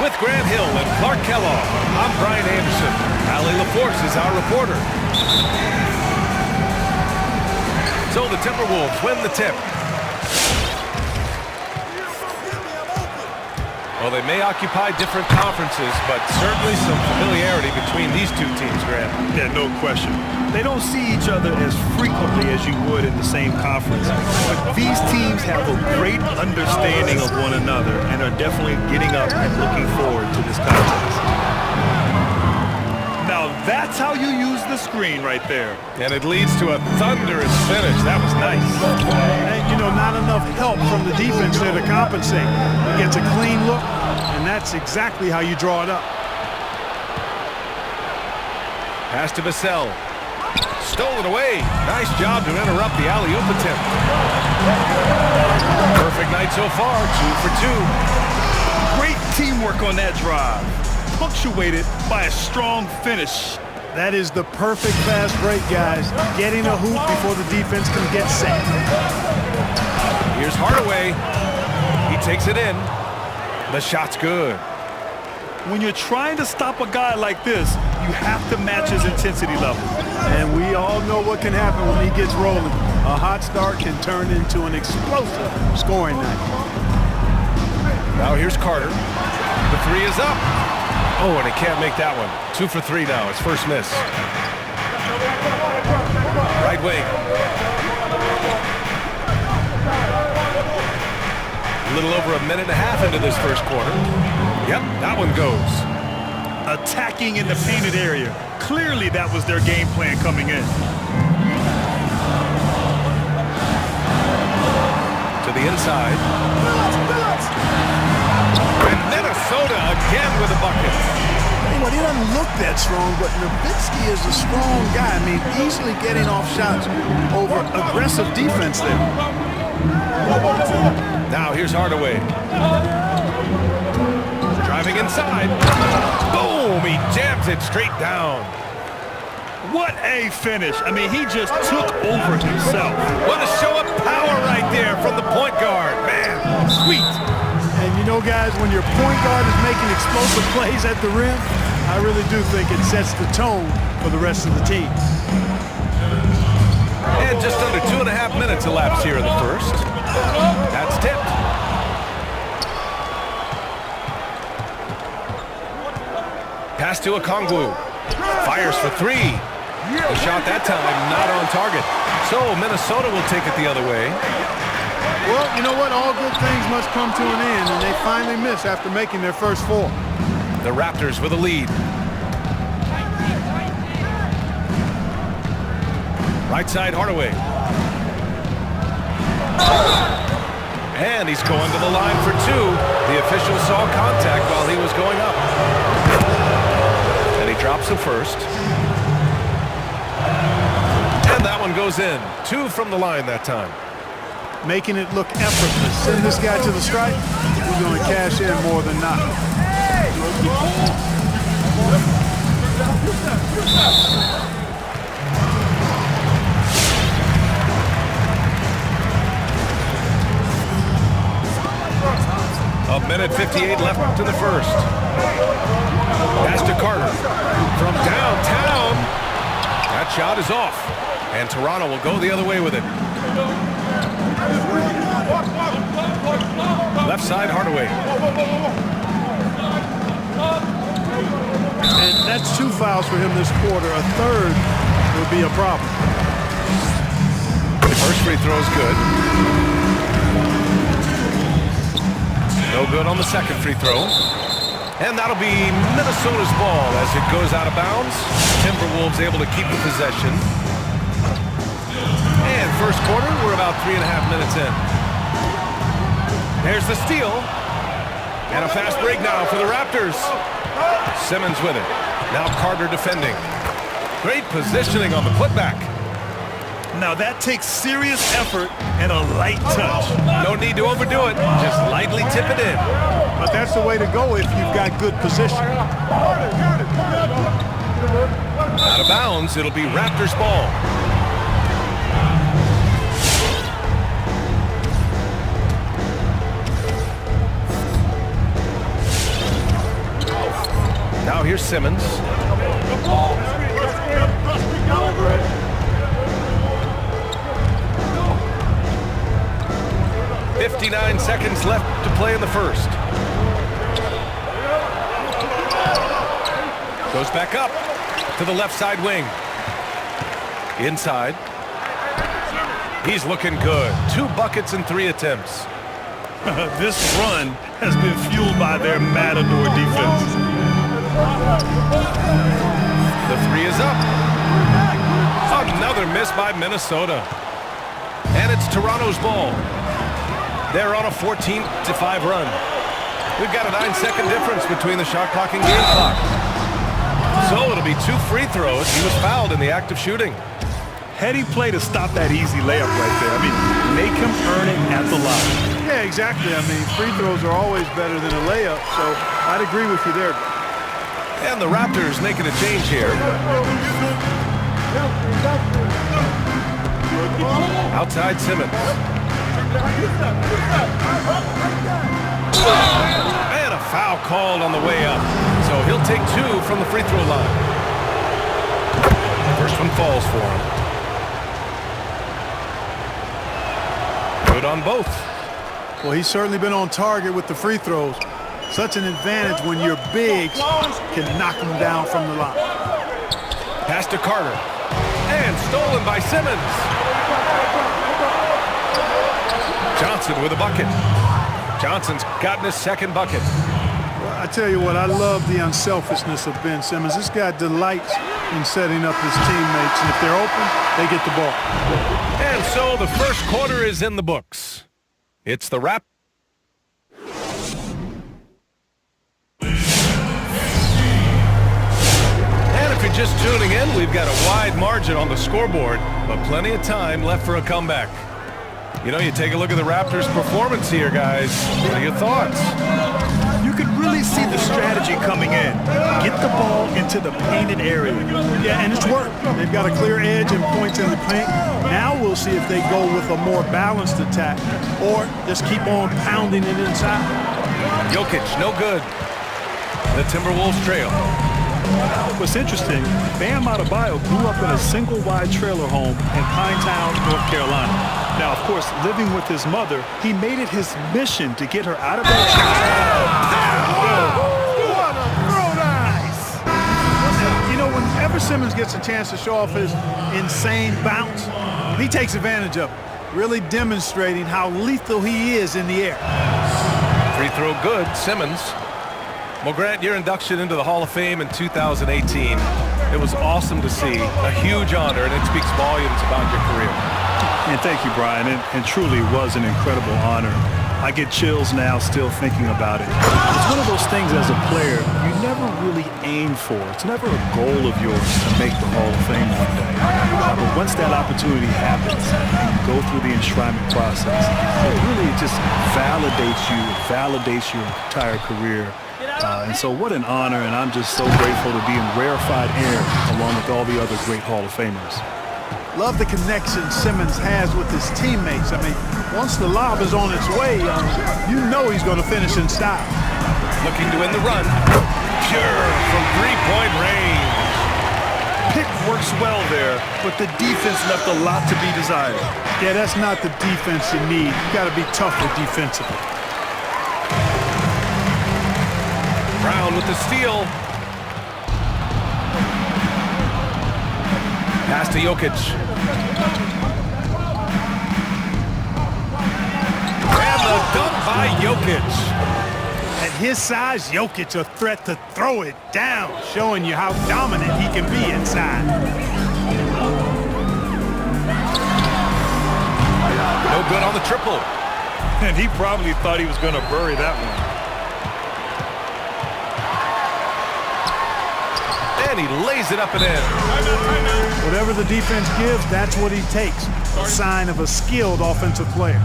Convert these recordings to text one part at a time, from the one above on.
With Grant Hill and Clark Kellogg, I'm Brian Anderson. Allie LaForce is our reporter. So the Timberwolves win the tip. Well, they may occupy different conferences, but certainly some familiarity between these two teams, Grant. Yeah, no question. They don't see each other as frequently as you would in the same conference. But these teams have a great understanding of one another and are definitely getting up and looking forward to this contest. Now, that's how you use the screen right there. And it leads to a thunderous finish. That was nice. And, you know, not enough help from the defense there to compensate. He gets a clean look, and that's exactly how you draw it up. Pass to Vassell. Stolen away. Nice job to interrupt the alley-oop attempt. Perfect night so far, 2 for 2. Great teamwork on that drive, punctuated by a strong finish. That is the perfect fast break, guys. Getting a hoop before the defense can get set. Here's Hardaway. He takes it in. The shot's good. When you're trying to stop a guy like this, you have to match his intensity level. And we all know what can happen when he gets rolling. A hot start can turn into an explosive scoring night. Now here's Carter. The three is up. Oh, and he can't make that one. 2 for 3 now. His first miss. Right wing. A little over a minute and a half into this first quarter. Yep, that one goes. Attacking in the painted area. Clearly that was their game plan coming in. To the inside. And Minnesota again with a bucket. Well, he doesn't look that strong, but Nowitzki is a strong guy. I mean, easily getting off shots over aggressive defense there. Now here's Hardaway. Driving inside. Boom! He jams it straight down. What a finish. I mean, he just took over himself. What a show of power right there from the point guard. Man, sweet. And you know, guys, when your point guard is making explosive plays at the rim, I really do think it sets the tone for the rest of the team. And just under 2.5 minutes elapsed here in the first. That's tipped. Pass to Okongwu. Fires for 3. The shot that time not on target. So Minnesota will take it the other way. Well, you know what? All good things must come to an end, and they finally miss after making their first 4. The Raptors with a lead. Right side, Hardaway. And he's going to the line for 2. The official saw contact while he was going up. And he drops the first. And that one goes in. 2 from the line that time. Making it look effortless. Send this guy to the stripe. He's going to cash in more than not. A minute 58 left to the first. Pass to Carter. From downtown. That shot is off. And Toronto will go the other way with it. Left side, Hardaway. And that's 2 fouls for him this quarter. A third would be a problem. The first free throw is good. No good on the second free throw. And that'll be Minnesota's ball as it goes out of bounds. Timberwolves able to keep the possession. And first quarter, we're about 3.5 minutes in. There's the steal. And a fast break now for the Raptors. Simmons with it. Now Carter defending. Great positioning on the putback. Now that takes serious effort and a light touch. No need to overdo it. Just lightly tip it in. But that's the way to go if you've got good position. Out of bounds, it'll be Raptors ball. Now here's Simmons. 59 seconds left to play in the first. Goes back up to the left side wing. Inside. He's looking good. 2 buckets in 3 attempts. This run has been fueled by their Matador defense. The 3 is up. Another miss by Minnesota. And it's Toronto's ball. They're on a 14-5 run. We've got a 9-second difference between the shot clock and game clock. So it'll be 2 free throws. He was fouled in the act of shooting. Heady play to stop that easy layup right there. I mean, make him earn it at the line. Yeah, exactly. I mean, free throws are always better than a layup, so I'd agree with you there. And the Raptors making a change here. Outside Simmons. And a foul called on the way up. So he'll take 2 from the free throw line. First one falls for him. Good on both. Well, he's certainly been on target with the free throws. Such an advantage when your bigs can knock them down from the line. Pass to Carter. And stolen by Simmons. Johnson with a bucket. Johnson's gotten his second bucket. Well, I tell you what, I love the unselfishness of Ben Simmons. This guy delights in setting up his teammates, and if they're open, they get the ball. And so the first quarter is in the books. It's the Raptors. And if you're just tuning in, we've got a wide margin on the scoreboard, but plenty of time left for a comeback. You know, you take a look at the Raptors' performance here, guys. What are your thoughts? You could really see the strategy coming in. Get the ball into the painted area. Yeah, and it's worked. They've got a clear edge and points in the paint. Now we'll see if they go with a more balanced attack or just keep on pounding it inside. Jokic, no good. The Timberwolves trail. What's interesting, Bam Adebayo grew up in a single-wide trailer home in Pinetown, North Carolina. Now, of course, living with his mother, he made it his mission to get her out of that trailer. You know, whenever Simmons gets a chance to show off his insane bounce, he takes advantage of it, really demonstrating how lethal he is in the air. Free throw good, Simmons. Well, Grant, your induction into the Hall of Fame in 2018, it was awesome to see, a huge honor, and it speaks volumes about your career. And thank you, Brian, and truly was an incredible honor. I get chills now still thinking about it. It's one of those things as a player you never really aim for. It's never a goal of yours to make the Hall of Fame one day. But once that opportunity happens, you go through the enshrinement process. It really just validates you, it validates your entire career. And so what an honor, and I'm just so grateful to be in rarefied air along with all the other great Hall of Famers. Love the connection Simmons has with his teammates. I mean, once the lob is on its way, you know he's going to finish in style. Looking to win the run. Pure from three-point range. Pick works well there, but the defense left a lot to be desired. Yeah, that's not the defense you need. You got to be tougher defensively. Brown with the steal. Pass to Jokic. And the dunk by Jokic. At his size, Jokic a threat to throw it down, showing you how dominant he can be inside. No good on the triple. And he probably thought he was going to bury that one. And he lays it up and in. Whatever the defense gives, that's what he takes. A sign of a skilled offensive player.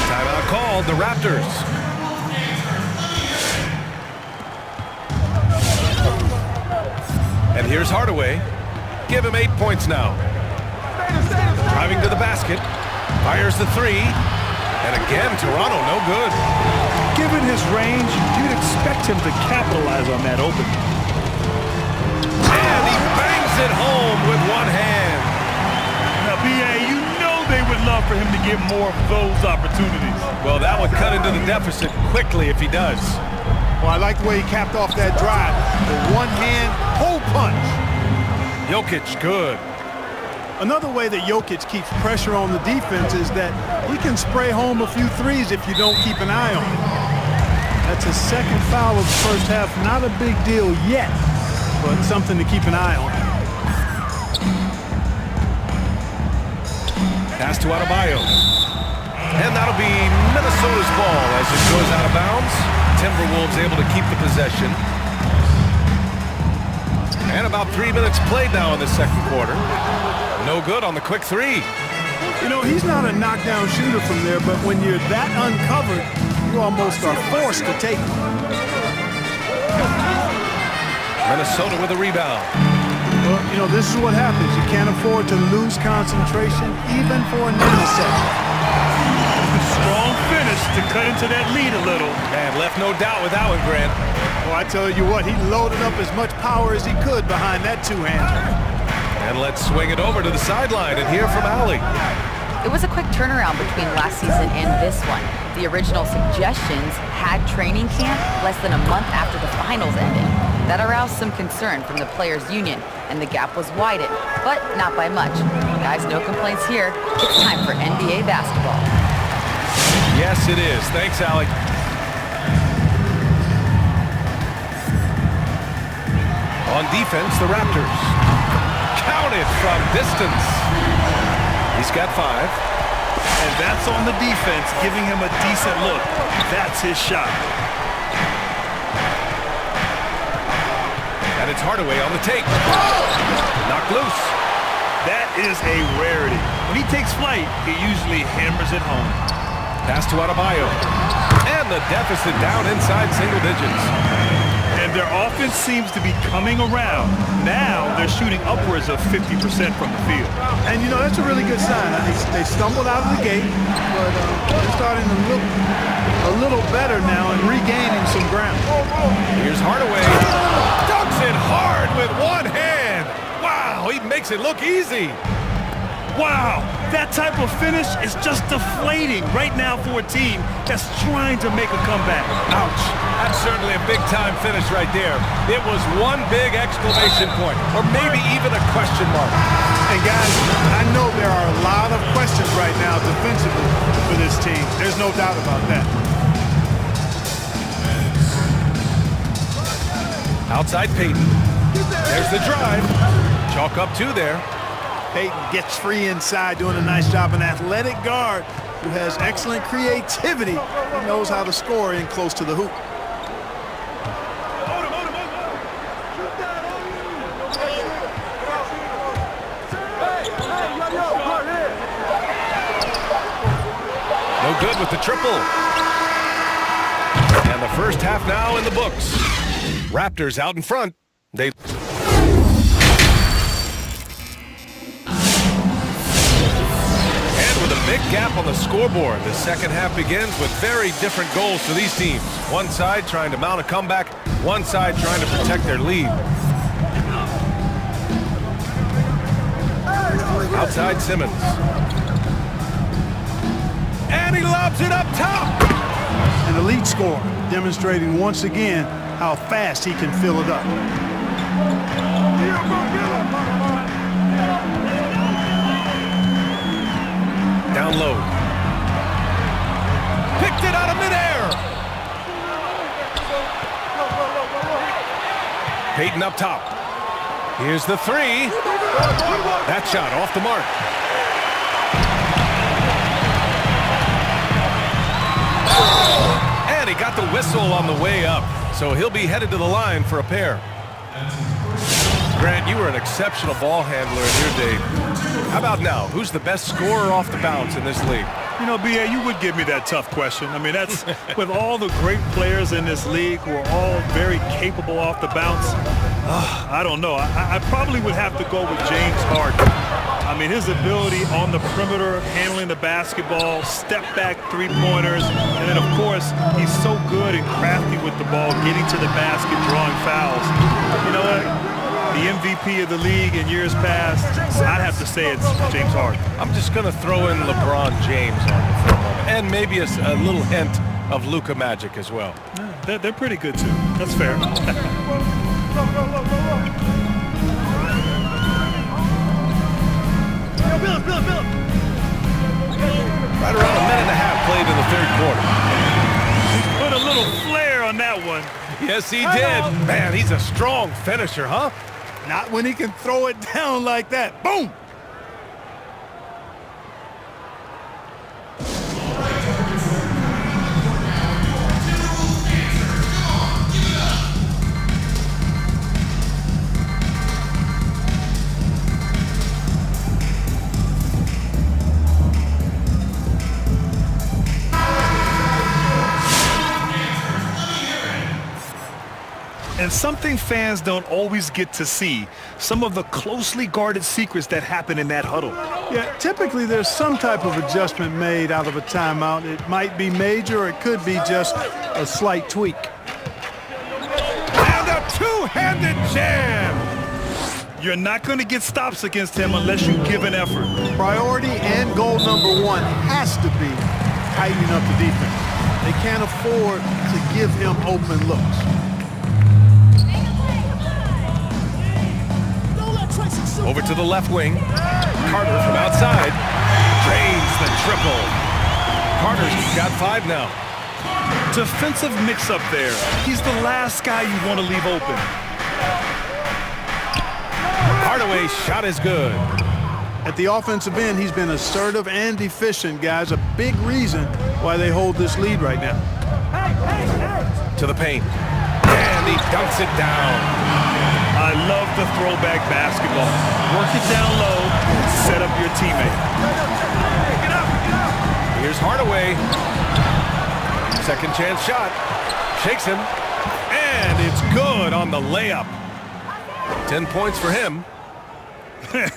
Timeout called, the Raptors. And here's Hardaway. Give him 8 points now. Driving to the basket. Fires the three. And again, Toronto, no good. Given his range, you'd expect him to capitalize on that opening. And he bangs it home with one hand. Now, B.A., you know they would love for him to get more of those opportunities. Well, that would cut into the deficit quickly if he does. Well, I like the way he capped off that drive. The one-hand hole punch. Jokic, good. Another way that Jokic keeps pressure on the defense is that he can spray home a few threes if you don't keep an eye on him. That's his second foul of the first half. Not a big deal yet, but something to keep an eye on. Pass to Adebayo. And that'll be Minnesota's ball as it goes out of bounds. Timberwolves able to keep the possession. And about 3 minutes played now in the second quarter. No good on the quick three. You know, he's not a knockdown shooter from there, but when you're that uncovered, you almost are forced to take it. Minnesota with a rebound. Well, you know, this is what happens. You can't afford to lose concentration even for a nanosecond. Strong finish to cut into that lead a little. And left no doubt with that one, Grant. Well, I tell you what, he loaded up as much power as he could behind that two-hander. And let's swing it over to the sideline and hear from Allie. It was a quick turnaround between last season and this one. The original suggestions had training camp less than a month after the finals ended. That aroused some concern from the players' union, and the gap was widened, but not by much. Guys, no complaints here. It's time for NBA basketball. Yes, it is. Thanks, Allie. On defense, the Raptors. Counted from distance. He's got 5. And that's on the defense, giving him a decent look. That's his shot. And it's Hardaway on the take. Knocked loose. That is a rarity. When he takes flight, he usually hammers it home. Pass to Adebayo. And the deficit down inside single digits. And their offense seems to be coming around. Now they're shooting upwards of 50% from the field. And, you know, that's a really good sign. They stumbled out of the gate, but they're starting to look a little better now and regaining some ground. Here's Hardaway. Dunks it hard with one hand. Wow, he makes it look easy. Wow, that type of finish is just deflating right now for a team that's trying to make a comeback. Ouch. That's certainly a big-time finish right there. It was one big exclamation point, or maybe even a question mark. And, guys, I know there are a lot of questions right now defensively for this team. There's no doubt about that. Outside Peyton. There's the drive. Chalk up 2 there. Peyton gets free inside, doing a nice job. An athletic guard who has excellent creativity. He knows how to score in close to the hoop. No good with the triple. And the first half now in the books. Raptors out in front. They... Big gap on the scoreboard. The second half begins with very different goals for these teams. One side trying to mount a comeback, one side trying to protect their lead. Outside Simmons. And he lobs it up top. An elite scorer, demonstrating once again how fast he can fill it up. Down low. Picked it out of midair. Peyton up top. Here's the 3. That shot off the mark. And he got the whistle on the way up. So he'll be headed to the line for a pair. Grant, you were an exceptional ball handler in your day. How about now? Who's the best scorer off the bounce in this league? You know, B.A., you would give me that tough question. I mean, that's with all the great players in this league who are all very capable off the bounce. I don't know. I probably would have to go with James Harden. I mean, his ability on the perimeter, handling the basketball, step back three-pointers, and then, of course, he's so good and crafty with the ball, getting to the basket, drawing fouls. You know what? The MVP of the league in years past, I'd have to say it's James Harden. I'm just going to throw in LeBron James on it for a moment, and maybe a little hint of Luka Magic as well. They're pretty good, too. That's fair. Right around a minute and a half played in the third quarter. Put a little flair on that one. Yes, he did. Man, he's a strong finisher, huh? Not when he can throw it down like that. Boom! And something fans don't always get to see, some of the closely guarded secrets that happen in that huddle. Yeah, typically there's some type of adjustment made out of a timeout. It might be major or it could be just a slight tweak. And a two-handed jam! You're not going to get stops against him unless you give an effort. Priority and goal number one has to be tightening up the defense. They can't afford to give him open looks. Over to the left wing. Carter from outside. Drains the triple. Carter's got 5 now. Defensive mix-up there. He's the last guy you want to leave open. Hardaway's shot is good. At the offensive end, he's been assertive and efficient, guys. A big reason why they hold this lead right now. To the paint. And he dunks it down. I love the throwback basketball. Work it down low and set up your teammate. Here's Hardaway. Second chance shot. Shakes him. And it's good on the layup. 10 points for him.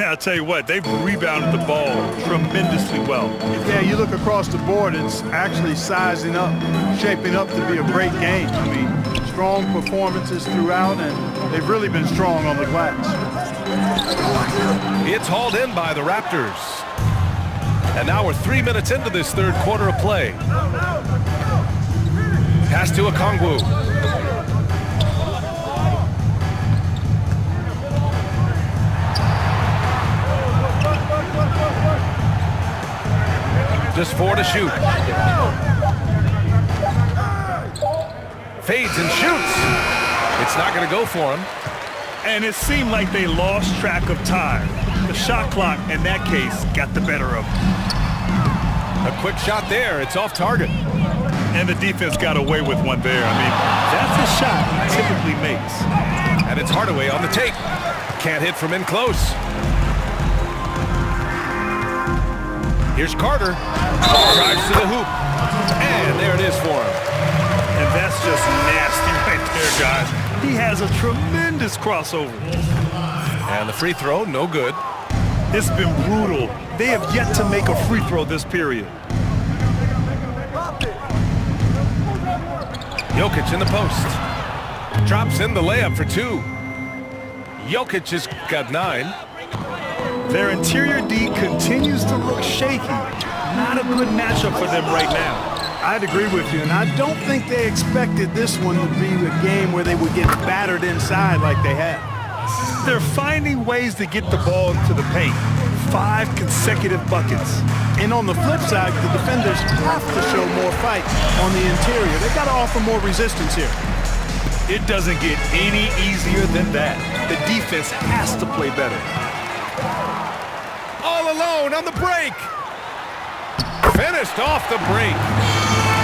I'll tell you what, they've rebounded the ball tremendously well. Yeah, you look across the board, it's actually sizing up, shaping up to be a great game. I mean, strong performances throughout, and they've really been strong on the glass. It's hauled in by the Raptors. And now we're 3 minutes into this third quarter of play. Pass to Okongwu. Just 4 to shoot. Fades and shoots. It's not going to go for him. And it seemed like they lost track of time. The shot clock, in that case, got the better of them. A quick shot there. It's off target. And the defense got away with one there. I mean, that's a shot he typically makes. And it's Hardaway on the take. Can't hit from in close. Here's Carter. Drives to the hoop. And there it is for him. And that's just nasty right there, guys. He has a tremendous crossover. And the free throw, no good. It's been brutal. They have yet to make a free throw this period. Jokic in the post. Drops in the layup for 2. Jokic has got 9. Their interior D continues to look shaky. Not a good matchup for them right now. I'd agree with you, and I don't think they expected this one to be a game where they would get battered inside like they have. They're finding ways to get the ball into the paint. 5 consecutive buckets. And on the flip side, the defenders have to show more fight on the interior. They've got to offer more resistance here. It doesn't get any easier than that. The defense has to play better. All alone on the break. Finished off the break.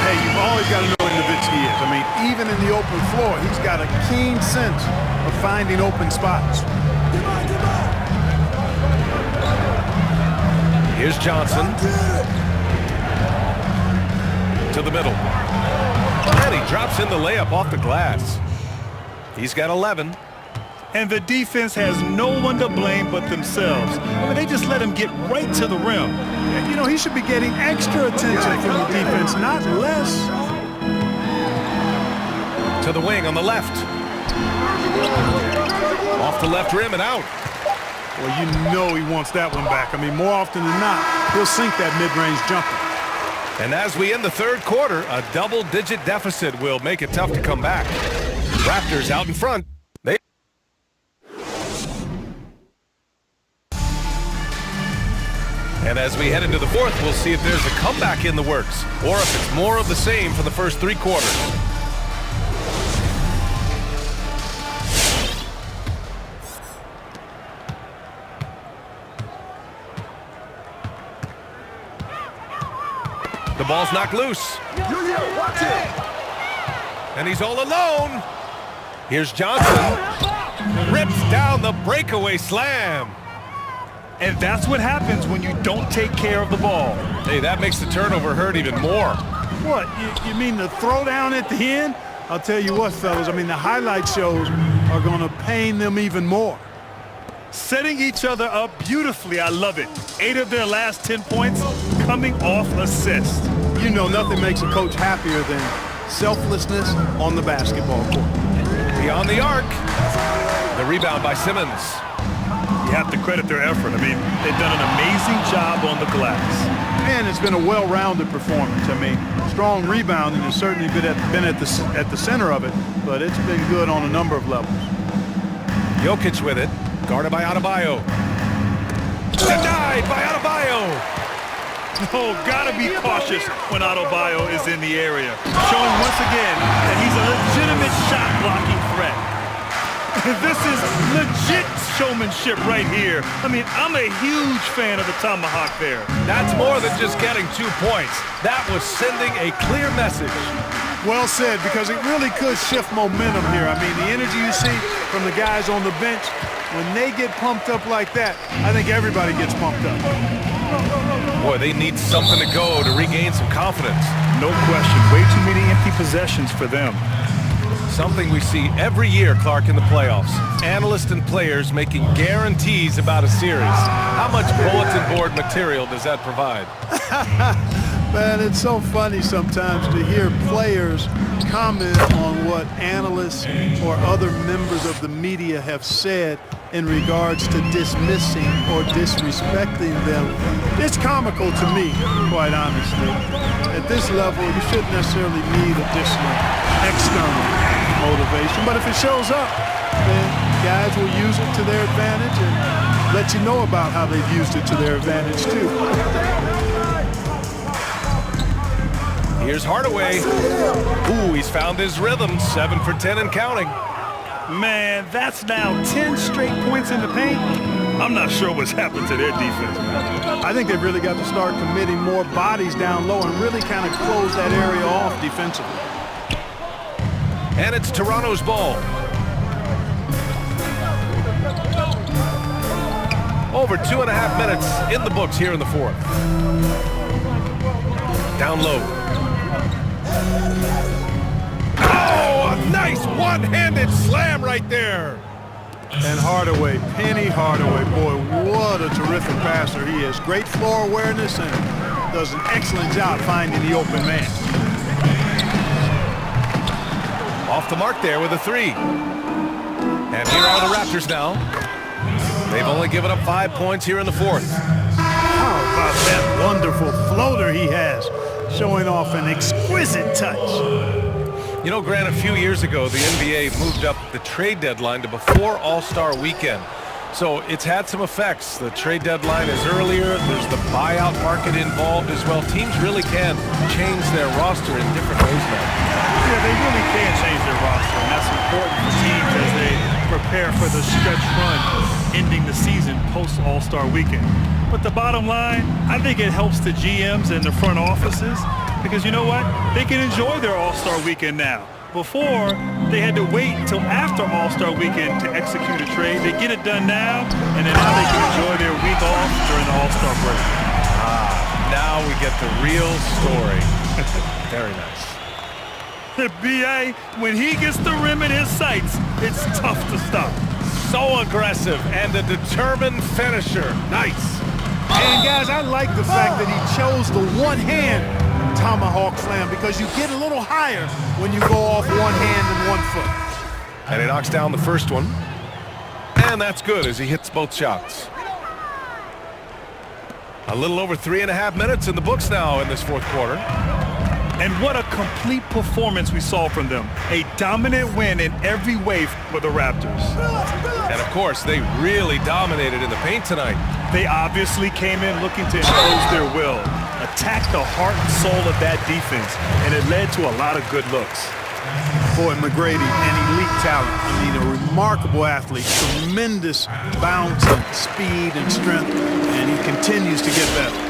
Hey, you've always got to know what Nowitzki is. I mean, even in the open floor, he's got a keen sense of finding open spots. Here's Johnson. To the middle. And he drops in the layup off the glass. He's got 11. And the defense has no one to blame but themselves. I mean, they just let him get right to the rim. You know, he should be getting extra attention from the defense, not less. To the wing on the left. Off the left rim and out. Well, you know he wants that one back. I mean, more often than not, he'll sink that mid-range jumper. And as we end the third quarter, a double-digit deficit will make it tough to come back. Raptors out in front. And as we head into the fourth, we'll see if there's a comeback in the works or if it's more of the same for the first three quarters. The ball's knocked loose. And he's all alone. Here's Johnson. Rips down the breakaway slam. And that's what happens when you don't take care of the ball. Hey, that makes the turnover hurt even more. What, you mean the throwdown at the end? I'll tell you what, fellas, I mean, the highlight shows are going to pain them even more. Setting each other up beautifully, I love it. 8 of their last 10 points coming off assist. You know, nothing makes a coach happier than selflessness on the basketball court. Beyond the arc. The rebound by Simmons. You have to credit their effort. I mean, they've done an amazing job on the glass. And it's been a well-rounded performance. I mean, strong rebounding has certainly been at the center of it, but it's been good on a number of levels. Jokic with it. Guarded by Adebayo. Denied by Adebayo. Oh, gotta be cautious when Adebayo is in the area. Showing once again that he's a legitimate shot-blocking threat. This is legit showmanship right here. I mean, I'm a huge fan of the tomahawk there. That's more than just getting 2 points. That was sending a clear message. Well said, because it really could shift momentum here. I mean, the energy you see from the guys on the bench, when they get pumped up like that, I think everybody gets pumped up. Boy, they need something to go to regain some confidence. No question. Way too many empty possessions for them. Something we see every year, Clark, in the playoffs. Analysts and players making guarantees about a series. How much bulletin board material does that provide? Man, it's so funny sometimes to hear players comment on what analysts or other members of the media have said in regards to dismissing or disrespecting them. It's comical to me, quite honestly. At this level, you shouldn't necessarily need additional external motivation, but if it shows up, then guys will use it to their advantage and let you know about how they've used it to their advantage too. Here's Hardaway. Ooh, he's found his rhythm. 7 for 10 and counting. Man, that's now 10 straight points in the paint. I'm not sure what's happened to their defense, man. I think they've really got to start committing more bodies down low and really kind of close that area off defensively. And it's Toronto's ball. Over 2.5 minutes in the books here in the fourth. Down low. Oh, a nice one-handed slam right there. And Hardaway, Penny Hardaway, boy, what a terrific passer he is. Great floor awareness and does an excellent job finding the open man. Off the mark there with a 3. And here are the Raptors now. They've only given up 5 points here in the fourth. How about that wonderful floater he has, showing off an exquisite touch. You know, Grant, a few years ago, the NBA moved up the trade deadline to before All-Star Weekend. So it's had some effects. The trade deadline is earlier. There's the buyout market involved as well. Teams really can change their roster in different ways now. Yeah, they really can change their roster, and that's important for teams as they prepare for the stretch run ending the season post-All-Star Weekend. But the bottom line, I think it helps the GMs and the front offices because you know what? They can enjoy their All-Star Weekend now. Before, they had to wait until after All-Star Weekend to execute a trade. They get it done now, and then now they can enjoy their week off during the All-Star break. Now we get the real story. Very nice. The BA, when he gets the rim in his sights, it's tough to stop. So aggressive and a determined finisher. Nice. And guys, I like the fact that he chose the one-hand tomahawk slam because you get a little higher when you go off one hand and one foot. And he knocks down the first one. And that's good as he hits both shots. A little over 3.5 minutes in the books now in this fourth quarter. And what a complete performance we saw from them. A dominant win in every way for the Raptors. And of course, they really dominated in the paint tonight. They obviously came in looking to impose their will, attack the heart and soul of that defense, and it led to a lot of good looks. Boy, McGrady, an elite talent. I mean, a remarkable athlete, tremendous bounce and speed and strength, and he continues to get better.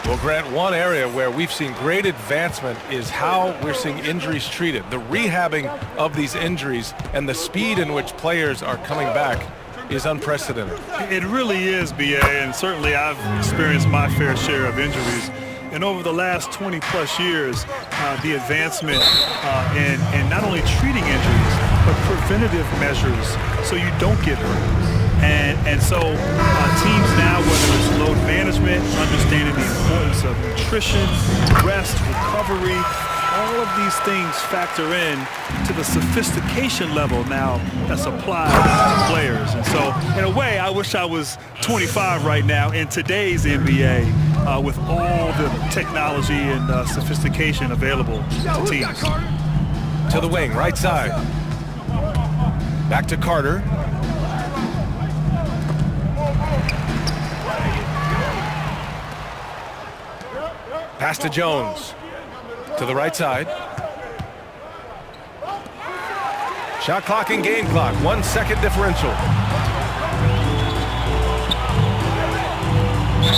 Well, Grant, one area where we've seen great advancement is how we're seeing injuries treated. The rehabbing of these injuries and the speed in which players are coming back is unprecedented. It really is, B.A., and certainly I've experienced my fair share of injuries. And over the last 20-plus years, the advancement in not only treating injuries, but preventative measures so you don't get hurt. And so teams now, whether it's load management, understanding the importance of nutrition, rest, recovery, all of these things factor in to the sophistication level now that's applied to players. And so, in a way, I wish I was 25 right now in today's NBA with all the technology and sophistication available to teams. To the wing, right side. Back to Carter. Pass to Jones. To the right side. Shot clock and game clock. 1 second differential.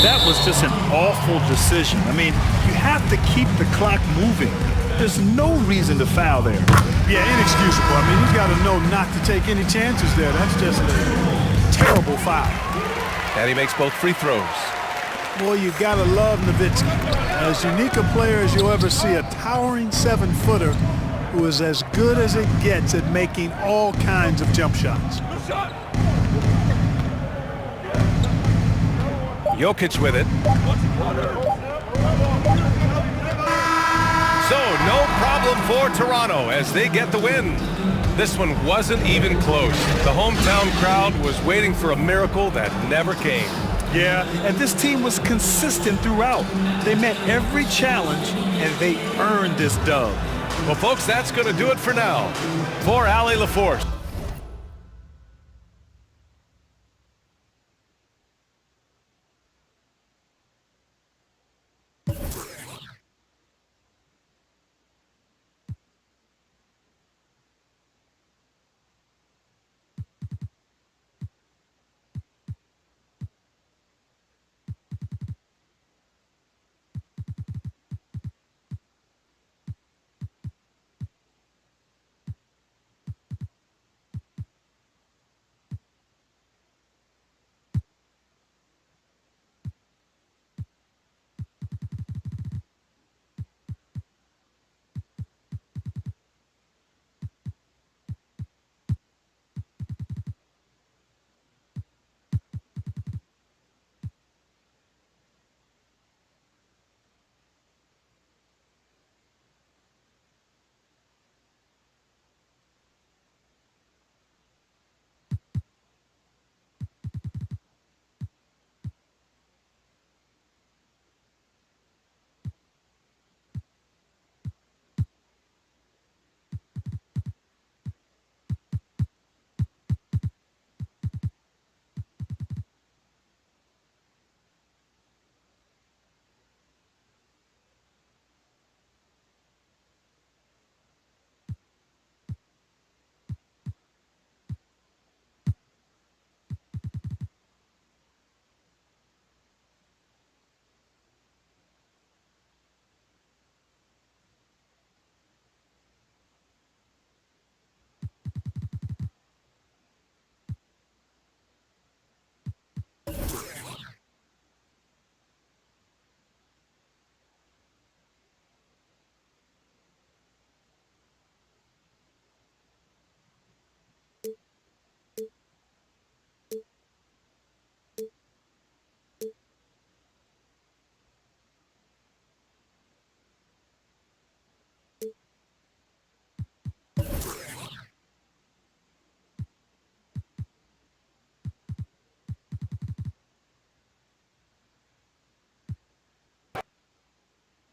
That was just an awful decision. I mean, you have to keep the clock moving. There's no reason to foul there. Yeah, inexcusable. I mean, he's got to know not to take any chances there. That's just a terrible foul. And he makes both free throws. Boy, you got to love Nowitzki. As unique a player as you'll ever see, a towering 7-footer who is as good as it gets at making all kinds of jump shots. Jokic with it. So, no problem for Toronto as they get the win. This one wasn't even close. The hometown crowd was waiting for a miracle that never came. Yeah, and this team was consistent throughout. They met every challenge, and they earned this dub. Well, folks, that's going to do it for now. For Allie LaForce.